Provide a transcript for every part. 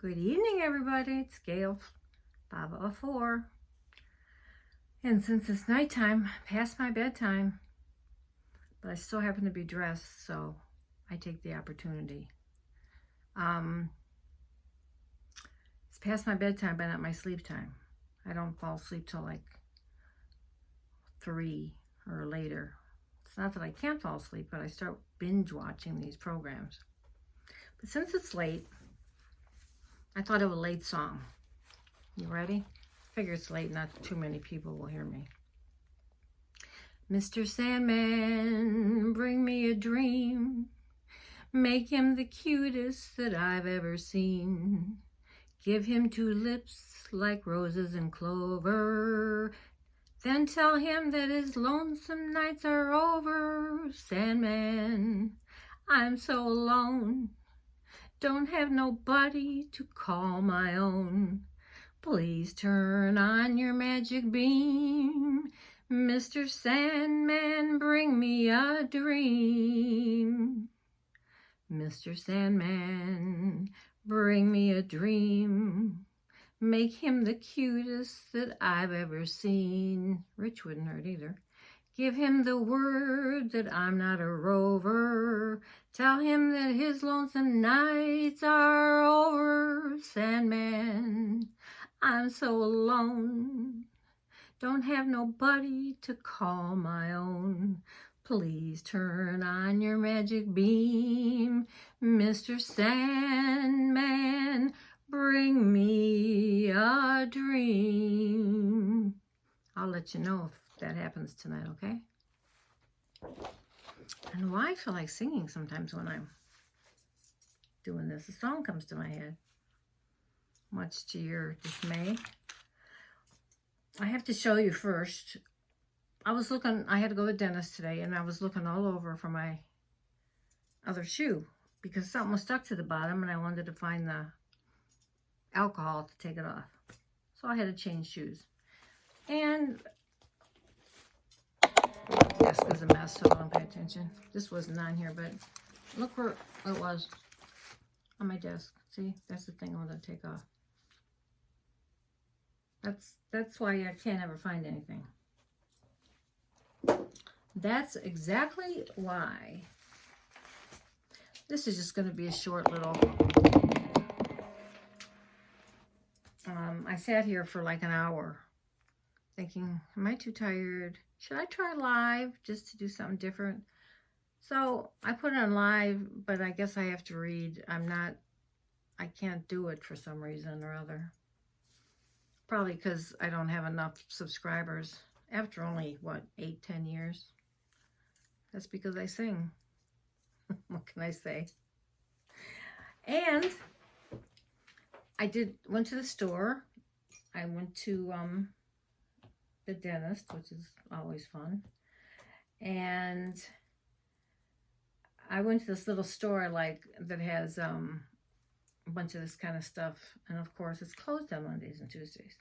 Good evening, everybody. It's Gail, Baba of 4. And since it's nighttime, past my bedtime, but I still happen to be dressed, so I take the opportunity. It's past my bedtime, but not my sleep time. I don't fall asleep till like 3 or later. It's not that I can't fall asleep, but I start binge watching these programs. But since it's late, I thought of a late song. You ready? Figure it's late, not too many people will hear me. Mr. Sandman, bring me a dream. Make him the cutest that I've ever seen. Give him 2 lips like roses and clover. Then tell him that his lonesome nights are over. Sandman, I'm so alone. Don't have nobody to call my own. Please turn on your magic beam. Mr. Sandman, bring me a dream. Mr. Sandman, bring me a dream. Make him the cutest that I've ever seen. Rich wouldn't hurt either. Give him the word that I'm not a rover. Tell him that his lonesome nights are over. Sandman, I'm so alone. Don't have nobody to call my own. Please turn on your magic beam. Mr. Sandman, bring me a dream. I'll let you know if that happens tonight, okay? And why I feel like singing sometimes when I'm doing this. A song comes to my head, much to your dismay. I have to show you first. I had to go to the dentist today, and I was looking all over for my other shoe because something was stuck to the bottom, and I wanted to find the alcohol to take it off. So I had to change shoes. And desk is a mess, so don't pay attention. This wasn't on here, but look where it was on my desk. See, that's the thing I wanted to take off. That's why I can't ever find anything. That's exactly why. This is just going to be a short little. I sat here for like an hour thinking, am I too tired? Should I try live just to do something different? So I put it on live, but I guess I have to read. I can't do it for some reason or other. Probably because I don't have enough subscribers after only, 8-10 years. That's because I sing. What can I say? And I went to the store. I went to the dentist, which is always fun. And I went to this little store I like that has a bunch of this kind of stuff. And of course, it's closed on Mondays and Tuesdays.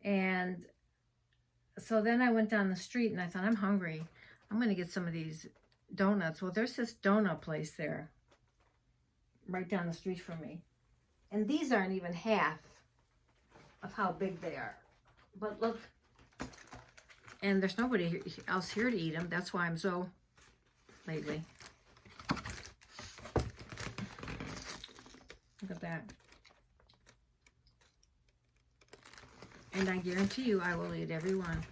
And so then I went down the street and I thought, I'm hungry. I'm going to get some of these donuts. Well, there's this donut place there right down the street from me. And these aren't even half of how big they are. But look, and there's nobody else here to eat them. That's why I'm so lazy. Look at that. And I guarantee you I will eat every one.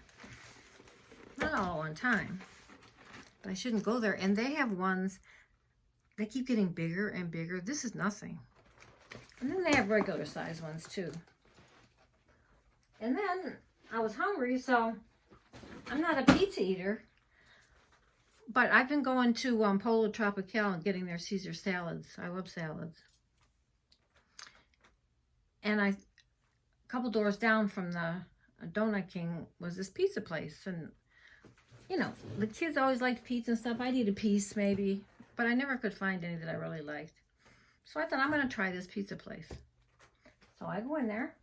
Not all at one time. But I shouldn't go there. And they have ones, they keep getting bigger and bigger. This is nothing. And then they have regular size ones too. And then I was hungry, so I'm not a pizza eater. But I've been going to Polo Tropical and getting their Caesar salads. I love salads. And a couple doors down from the Donut King was this pizza place. And, you know, the kids always liked pizza and stuff. I'd eat a piece maybe, but I never could find any that I really liked. So I thought, I'm going to try this pizza place. So I go in there.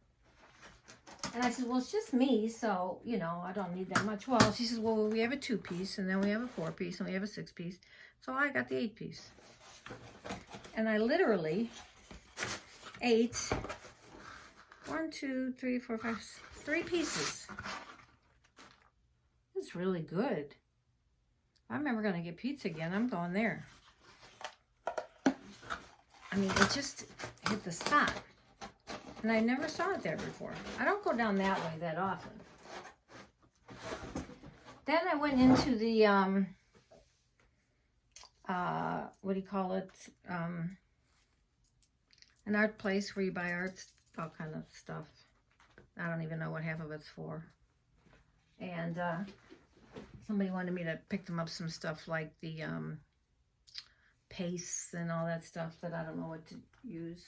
And I said, well, it's just me, so, you know, I don't need that much. Well, she says, well, we have a 2-piece, and then we have a 4-piece, and we have a 6-piece. So I got the 8-piece. And I literally 8. 1, 2, 3, 4, 5, 3 pieces. It's really good. I'm never going to get pizza again. I'm going there. I mean, it just hit the spot. And I never saw it there before. I don't go down that way that often. Then I went into the, what do you call it? An art place where you buy arts, all kind of stuff. I don't even know what half of it's for. And somebody wanted me to pick them up some stuff like the pastes and all that stuff that I don't know what to use.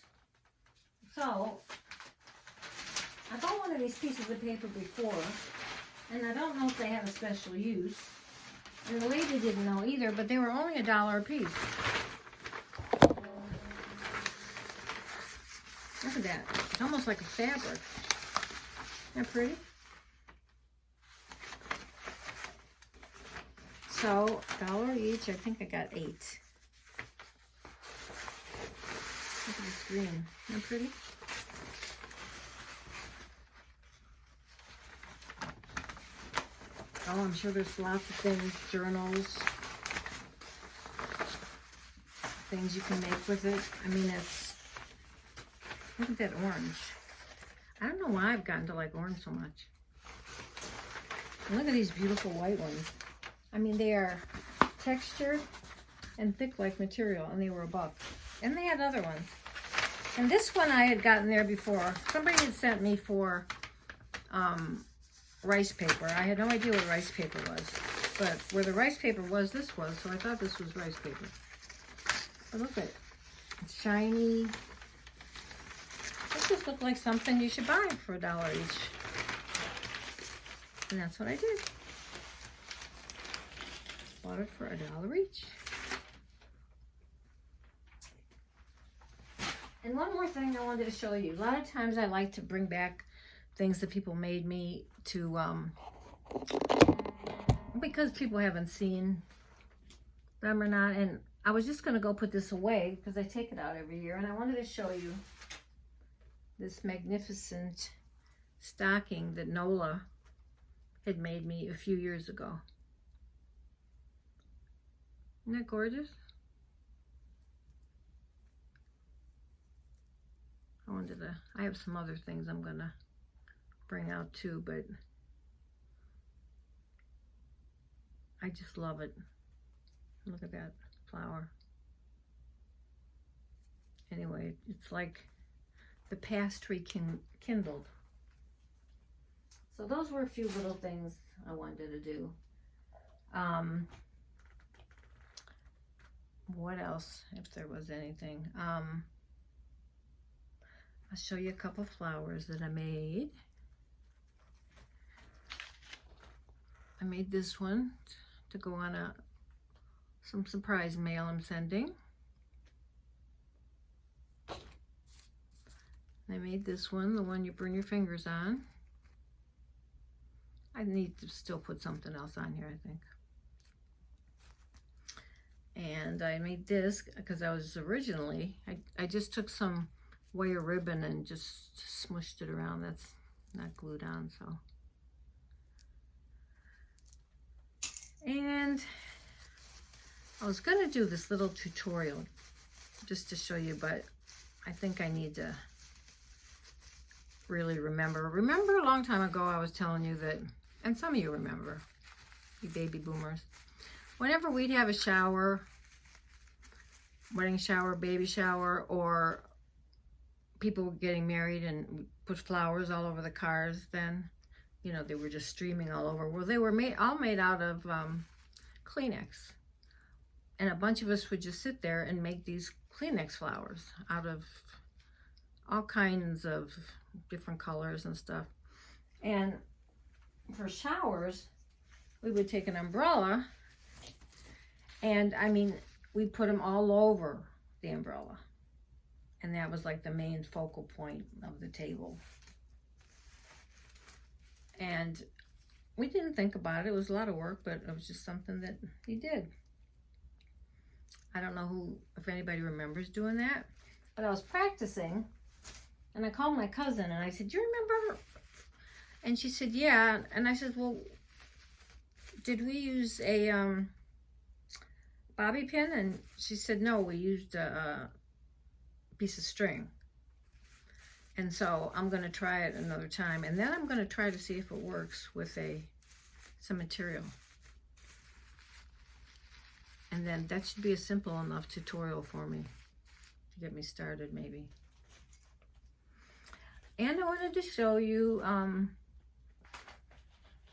So, I bought one of these pieces of paper before, and I don't know if they have a special use. And the lady didn't know either, but they were only $1 a piece. Look at that. It's almost like a fabric. Isn't that pretty? So, $1 each. I think I got 8. Look at this green. Isn't that pretty? Oh, I'm sure there's lots of things, journals, things you can make with it. I mean, it's, look at that orange. I don't know why I've gotten to like orange so much. And look at these beautiful white ones. I mean, they are textured and thick like material, and they were $1. And they had other ones. And this one I had gotten there before. Somebody had sent me for rice paper. I had no idea what rice paper was. But where the rice paper was, this was. So I thought this was rice paper. But look at it. It's shiny. This just looked like something you should buy for $1 each. And that's what I did. Bought it for $1 each. And one more thing I wanted to show you. A lot of times I like to bring back things that people made me to, because people haven't seen them or not. And I was just going to go put this away because I take it out every year. And I wanted to show you this magnificent stocking that Nola had made me a few years ago. Isn't that gorgeous? I have some other things I'm gonna bring out too, but I just love it. Look at that flower. Anyway, it's like the past tree kindled. So those were a few little things I wanted to do. What else, if there was anything? I'll show you a couple flowers that I made. I made this one to go on some surprise mail I'm sending. I made this one, the one you burn your fingers on. I need to still put something else on here, I think. And I made this because I was originally, I just took some wire ribbon and just smushed it around. That's not glued on, so. And I was gonna do this little tutorial just to show you, but I think I need to really remember. Remember a long time ago I was telling you that, and some of you remember, you baby boomers, whenever we'd have a shower, wedding shower, baby shower, or people were getting married and put flowers all over the cars then, you know, they were just streaming all over. Well, they were all made out of Kleenex. And a bunch of us would just sit there and make these Kleenex flowers out of all kinds of different colors and stuff. And for showers, we would take an umbrella and, I mean, we'd put them all over the umbrella. And that was like the main focal point of the table. And we didn't think about it. It was a lot of work, but it was just something that he did. I don't know if anybody remembers doing that, but I was practicing And I called my cousin and I said, do you remember? And she said, yeah. And I said, well, did we use a bobby pin? And she said, no, we used a piece of string. And so I'm going to try it another time. And then I'm going to try to see if it works with some material. And then that should be a simple enough tutorial for me to get me started, maybe. And I wanted to show you,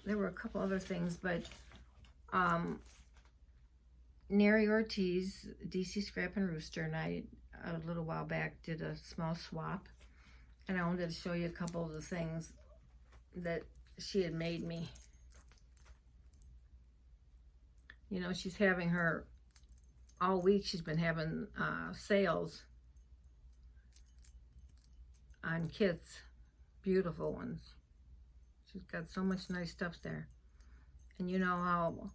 there were a couple other things, but Neri Ortiz, DC Scrappin Rooster, and I, a little while back, did a small swap. And I wanted to show you a couple of the things that she had made me. You know, she's having her, all week she's been having sales on kits, beautiful ones. She's got so much nice stuff there. And you know how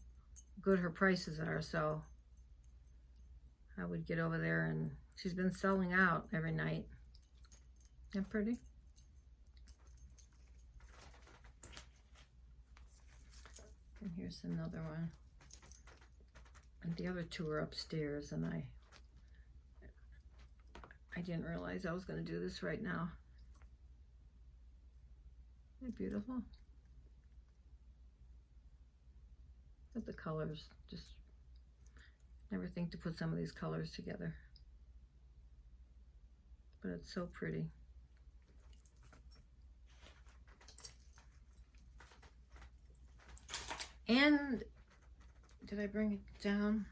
good her prices are, so I would get over there, and she's been selling out every night. Isn't that pretty? And here's another one. And the other two are upstairs, and I didn't realize I was going to do this right now. Isn't it beautiful? Look at the colors. Just never think to put some of these colors together. But it's so pretty. And did I bring it down?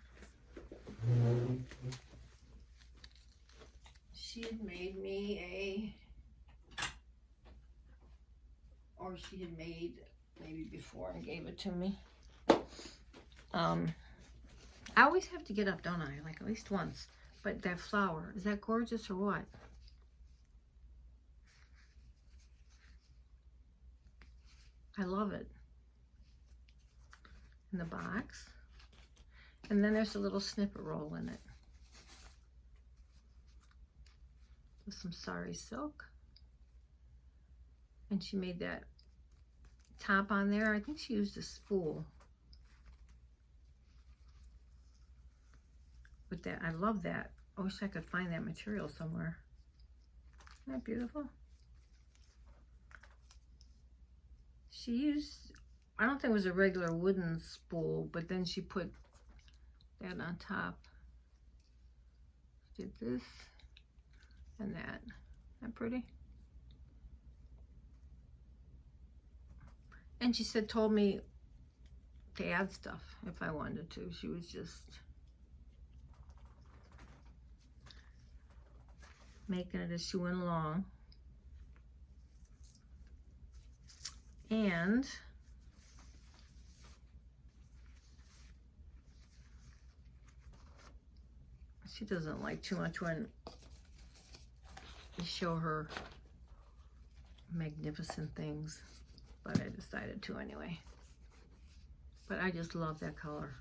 She had made me or she had made maybe before and gave it to me. I always have to get up, don't I? Like at least once. But that flower, is that gorgeous or what? I love it. In the box. And then there's a little snippet roll in it. With some sari silk. And she made that top on there. I think she used a spool. With that, I love that. I wish I could find that material somewhere. Isn't that beautiful? She used, I don't think it was a regular wooden spool, but then she put that on top. She did this and that. Isn't that pretty? And she said, told me to add stuff if I wanted to. She was just making it as she went along. And she doesn't like too much when you show her magnificent things, but I decided to anyway. But I just love that color.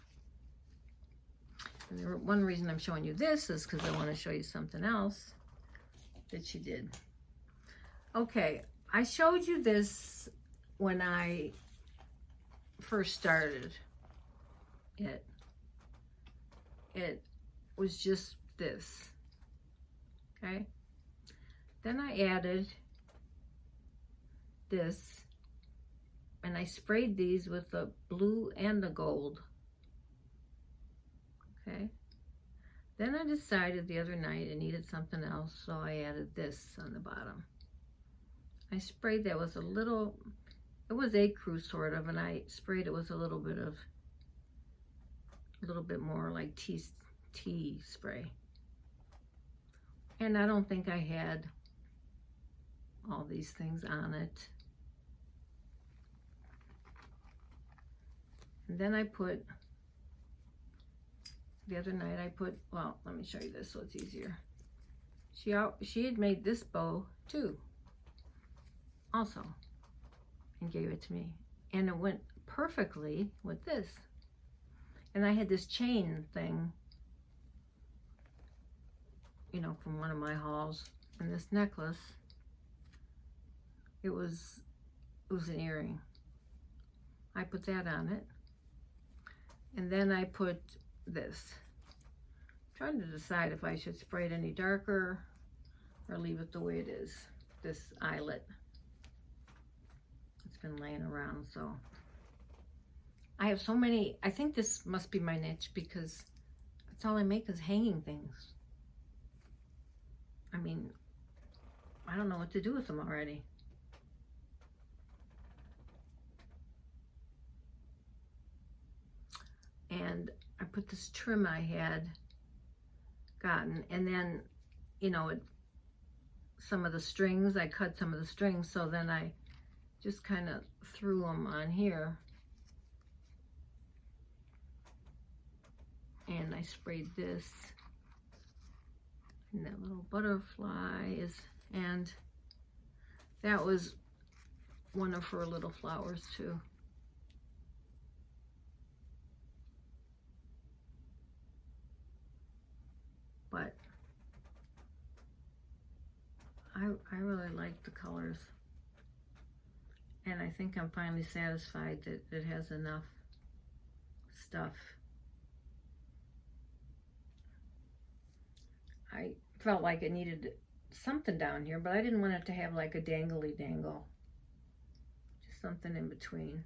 And one reason I'm showing you this is because I want to show you something else that she did. Okay, I showed you this when I first started it. It was just this, okay? Then I added this, and I sprayed these with the blue and the gold, okay? Then I decided the other night I needed something else, so I added this on the bottom. I sprayed that with a little, it was ecru sort of, and I sprayed it with a little bit more like tea spray. And I don't think I had all these things on it. And then I put, the other night I put, well, let me show you this so it's easier. She had made this bow too, also, and gave it to me. And it went perfectly with this. And I had this chain thing, you know, from one of my hauls, and this necklace. it was an earring. I put that on it. And then I put this. I'm trying to decide if I should spray it any darker or leave it the way it is. This eyelet. It's been laying around, so. I have so many, I think this must be my niche because that's all I make is hanging things. I mean, I don't know what to do with them already. And I put this trim I had gotten, and then, you know, some of the strings, I cut some of the strings, so then I just kind of threw them on here. And I sprayed this, and that little butterfly is, and that was one of her little flowers too. But I really like the colors, and I think I'm finally satisfied that it has enough stuff. I felt like it needed something down here, but I didn't want it to have like a dangly dangle. Just something in between.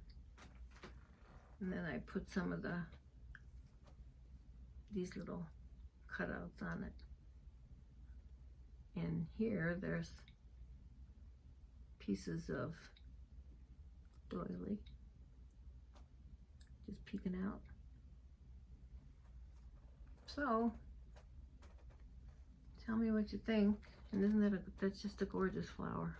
And then I put some of these little cutouts on it. And here there's pieces of doily just peeking out. So tell me what you think. And isn't that that's just a gorgeous flower.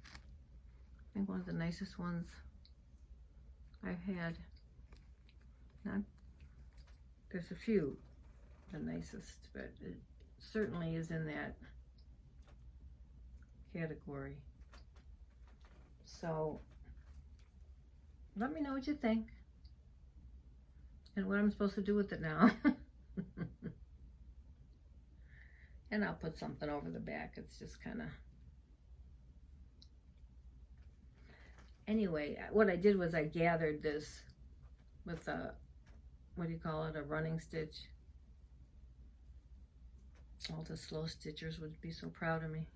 I think one of the nicest ones I've had. There's a few the nicest, but it certainly is in that category. So let me know what you think and what I'm supposed to do with it now. And I'll put something over the back. It's just kind of... Anyway, what I did was I gathered this with a, what do you call it, a running stitch. All the slow stitchers would be so proud of me.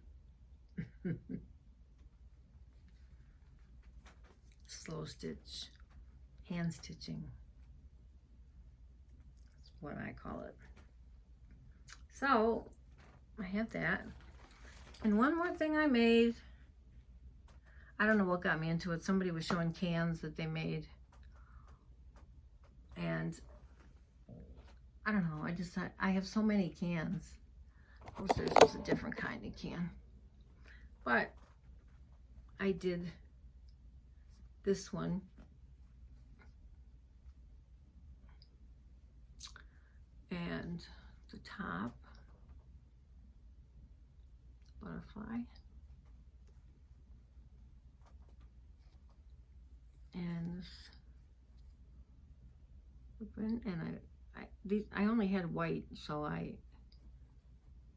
Slow stitch, hand stitching. That's what I call it. So, I have that. And one more thing I made, I don't know what got me into it. Somebody was showing cans that they made. And I don't know, I just thought, I have so many cans. Of course, there's just a different kind of can. But I did this one. And the top, butterfly. And this ribbon, and I only had white, so I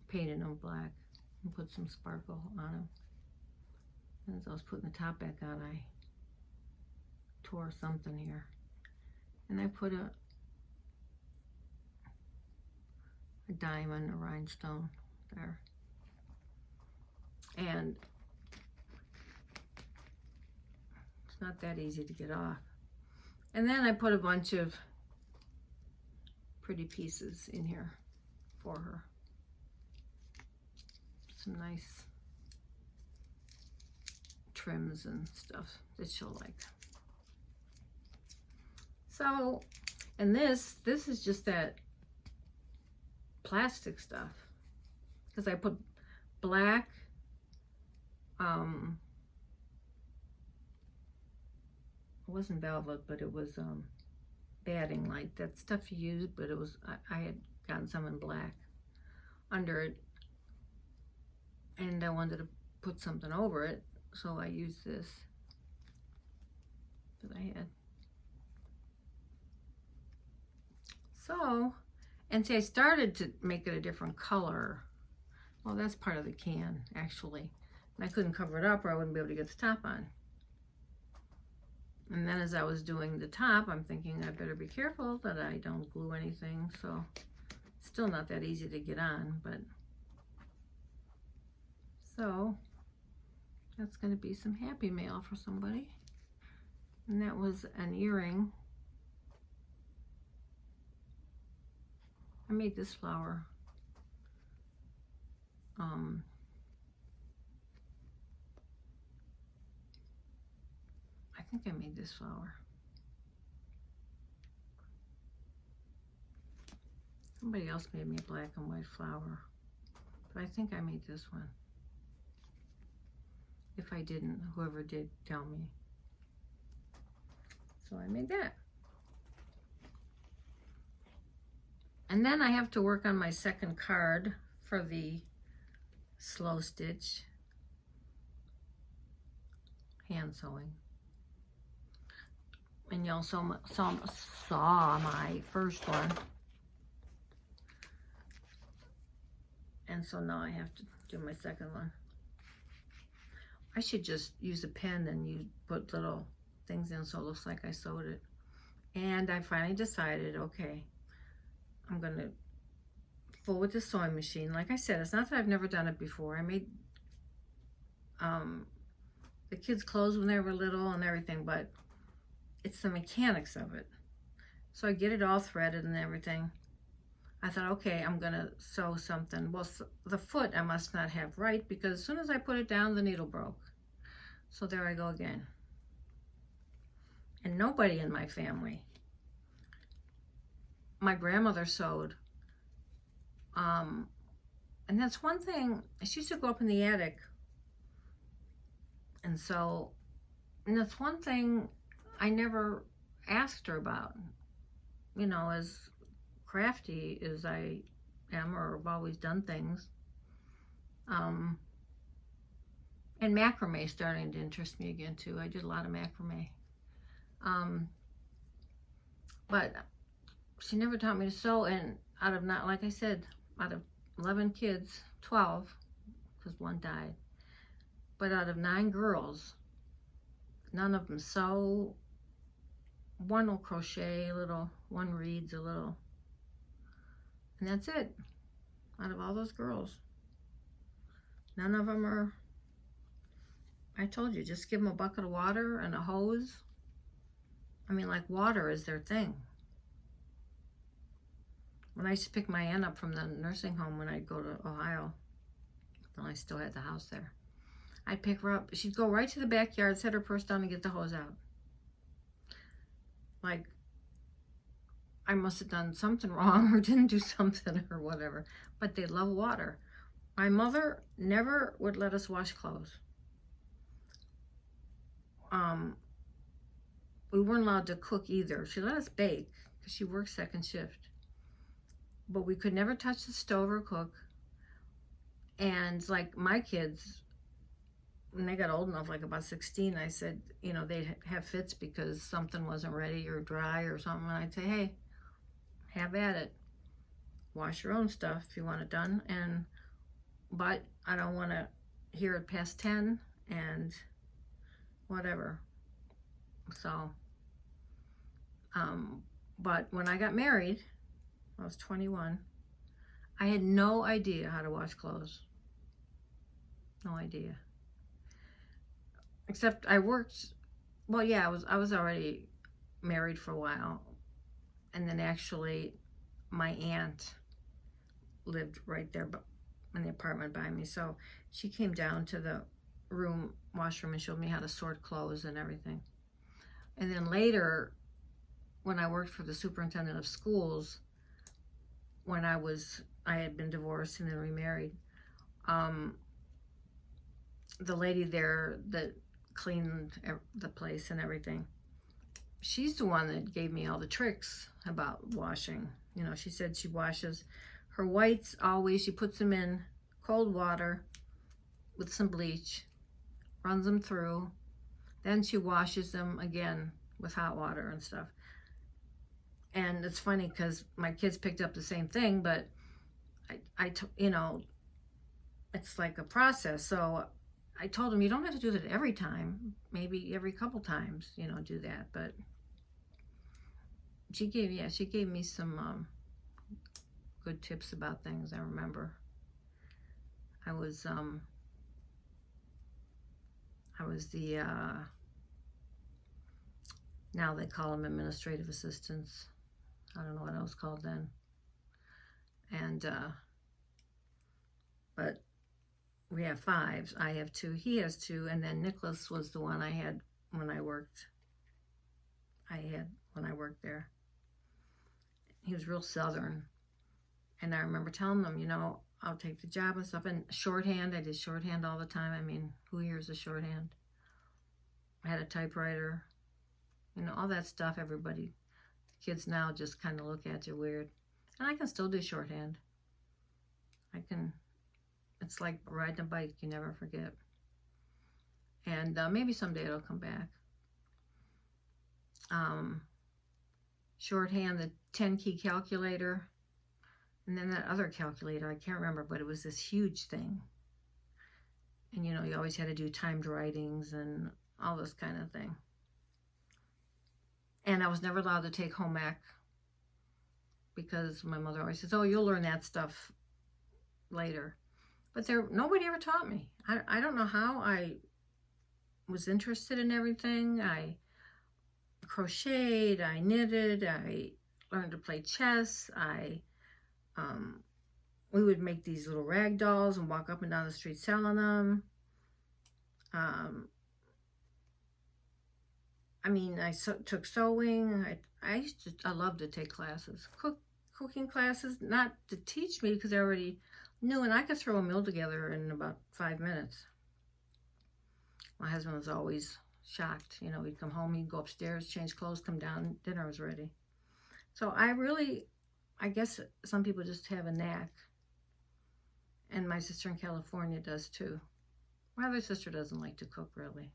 painted them black and put some sparkle on them. And as I was putting the top back on, I tore something here, and I put a diamond, a rhinestone there, and it's not that easy to get off. And then I put a bunch of pretty pieces in here for her. Some nice trims and stuff that she'll like. So, and this is just that plastic stuff, because I put black, it wasn't velvet, but it was batting, like that stuff you use, but it was, I had gotten some in black under it, and I wanted to put something over it, so I used this that I had. So, and see, I started to make it a different color. Well, that's part of the can, actually. I couldn't cover it up or I wouldn't be able to get the top on. And then as I was doing the top, I'm thinking I better be careful that I don't glue anything. So it's still not that easy to get on, but so that's going to be some happy mail for somebody. And that was an earring. I made this flower. I think I made this flower. Somebody else made me a black and white flower, but I think I made this one. If I didn't, whoever did, tell me. So I made that. And then I have to work on my second card for the slow stitch hand sewing. And y'all saw my first one. And so now I have to do my second one. I should just use a pen and you put little things in so it looks like I sewed it. And I finally decided, okay, I'm gonna fold with the sewing machine. Like I said, it's not that I've never done it before. I made the kids' clothes when they were little and everything, but it's the mechanics of it. So I get it all threaded and everything. I thought, okay, I'm gonna sew something. Well, the foot I must not have right because as soon as I put it down, the needle broke. So there I go again. And nobody in my family. My grandmother sewed. And that's one thing, she used to go up in the attic. And so, and that's one thing I never asked her about. You know, as crafty as I am or have always done things. And macrame starting to interest me again too. I did a lot of macrame. But she never taught me to sew, and out of not, like I said, out of 11 kids, 12, because one died, but out of 9 girls, none of them sew. One will crochet a little, one reads a little, and that's it. Out of all those girls, none of them are, I told you, just give them a bucket of water and a hose. I mean, like, water is their thing. When I used to pick my aunt up from the nursing home when I'd go to Ohio, when I still had the house there, I'd pick her up. She'd go right to the backyard, set her purse down, and get the hose out. Like, I must have done something wrong or didn't do something or whatever. But they love water. My mother never would let us wash clothes. We weren't allowed to cook either. She let us bake because she worked second shift. But we could never touch the stove or cook. And like my kids, when they got old enough, like about 16, I said, you know, they'd have fits because something wasn't ready or dry or something. And I'd say, hey, have at it. Wash your own stuff if you want it done. But I don't want to hear it past 10 and whatever. So, but when I got married, I was 21, I had no idea how to wash clothes. No idea. Except I worked, well, yeah, I was already married for a while. And then actually my aunt lived right there in the apartment by me. So she came down to the washroom and showed me how to sort clothes and everything. And then later, when I worked for the superintendent of schools, when I had been divorced and then remarried, the lady there that cleaned the place and everything, she's the one that gave me all the tricks about washing. You know, she said she washes her whites always, she puts them in cold water with some bleach, runs them through, then she washes them again with hot water and stuff. And it's funny because my kids picked up the same thing, but you know, it's like a process. So I told him, you don't have to do that every time. Maybe every couple times, you know, do that. But she gave me some good tips about things. I remember I was the now they call them administrative assistants. I don't know what I was called then. And but we have 5. I have 2. He has 2. And then Nicholas was the one I had when I worked. When I worked there. He was real Southern. And I remember telling them, you know, I'll take the job and stuff. And shorthand, I did shorthand all the time. I mean, who hears a shorthand? I had a typewriter. You know, all that stuff. Everybody, kids now just kind of look at you weird. And I can still do shorthand. It's like riding a bike, you never forget. And maybe someday it'll come back. Shorthand, the 10-key calculator, and then that other calculator, I can't remember, but it was this huge thing. And you know, you always had to do timed writings and all this kind of thing. And I was never allowed to take home ec because my mother always says, oh, you'll learn that stuff later. But nobody ever taught me. I don't know how I was interested in everything. I crocheted, I knitted, I learned to play chess. We would make these little rag dolls and walk up and down the street selling them. I mean, I took sewing. I loved to take classes. Cooking classes, not to teach me because I already knew, and I could throw a meal together in about 5 minutes. My husband was always shocked. You know, he'd come home, he'd go upstairs, change clothes, come down, dinner was ready. So I guess some people just have a knack. And my sister in California does too. My other sister doesn't like to cook really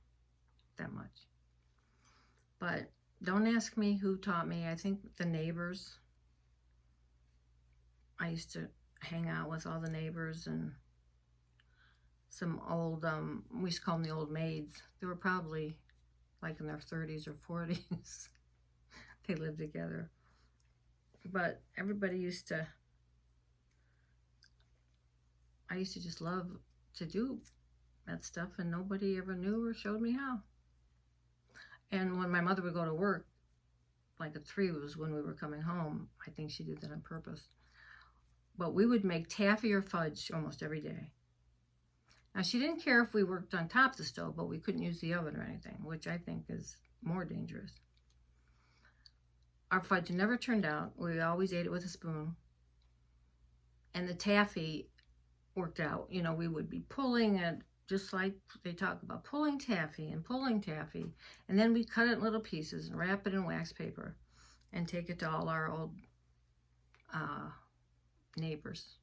that much. But don't ask me who taught me. I think the neighbors. I used to hang out with all the neighbors and some old, we used to call them the old maids. They were probably like in their 30s or 40s. They lived together. But everybody I used to just love to do that stuff, and nobody ever knew or showed me how. And when my mother would go to work, like at 3 was when we were coming home. I think she did that on purpose. But we would make taffy or fudge almost every day. Now, she didn't care if we worked on top of the stove, but we couldn't use the oven or anything, which I think is more dangerous. Our fudge never turned out. We always ate it with a spoon. And the taffy worked out. You know, we would be pulling it, just like they talk about, pulling taffy. And then we cut it in little pieces and wrap it in wax paper and take it to all our old neighbors.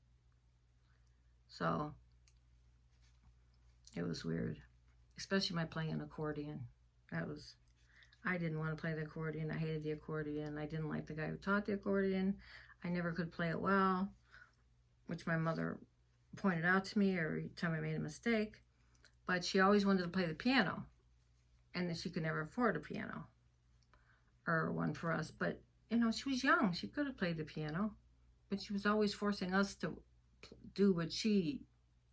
So it was weird, especially my playing an accordion. I didn't want to play the accordion. I hated the accordion. I didn't like the guy who taught the accordion. I never could play it well, which my mother pointed out to me every time I made a mistake. But she always wanted to play the piano, and she could never afford a piano or one for us. But, you know, she was young. She could have played the piano, but she was always forcing us to do what she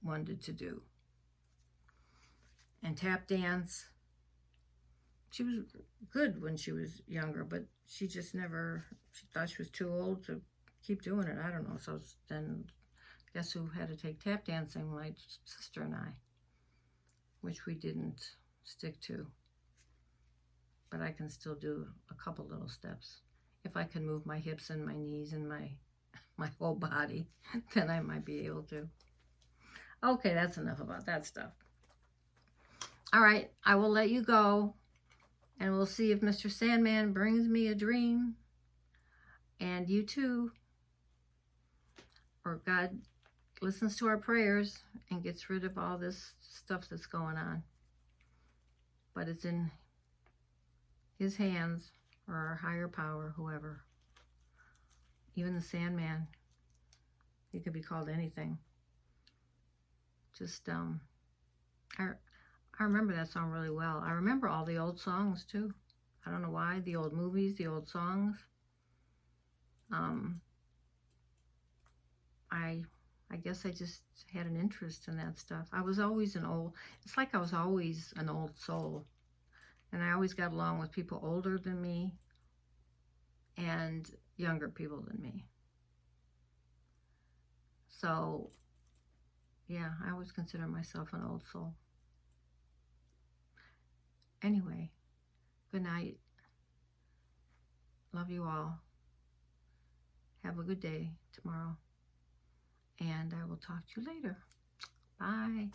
wanted to do. And tap dance. She was good when she was younger, but she just never, she thought she was too old to keep doing it. I don't know. So then guess who had to take tap dancing? My sister and I, which we didn't stick to. But I can still do a couple little steps. If I can move my hips and my knees and my whole body, then I might be able to. Okay, that's enough about that stuff. All right, I will let you go, and we'll see if Mr. Sandman brings me a dream, and you too, or God listens to our prayers and gets rid of all this stuff that's going on. But it's in His hands, or our higher power, whoever. Even the Sandman, he could be called anything. Just I remember that song really well. I remember all the old songs too. I don't know why. The old movies, the old songs. I guess I just had an interest in that stuff. I was always it's like I was always an old soul. And I always got along with people older than me and younger people than me. So, yeah, I always consider myself an old soul. Anyway, good night. Love you all. Have a good day tomorrow. And I will talk to you later. Bye.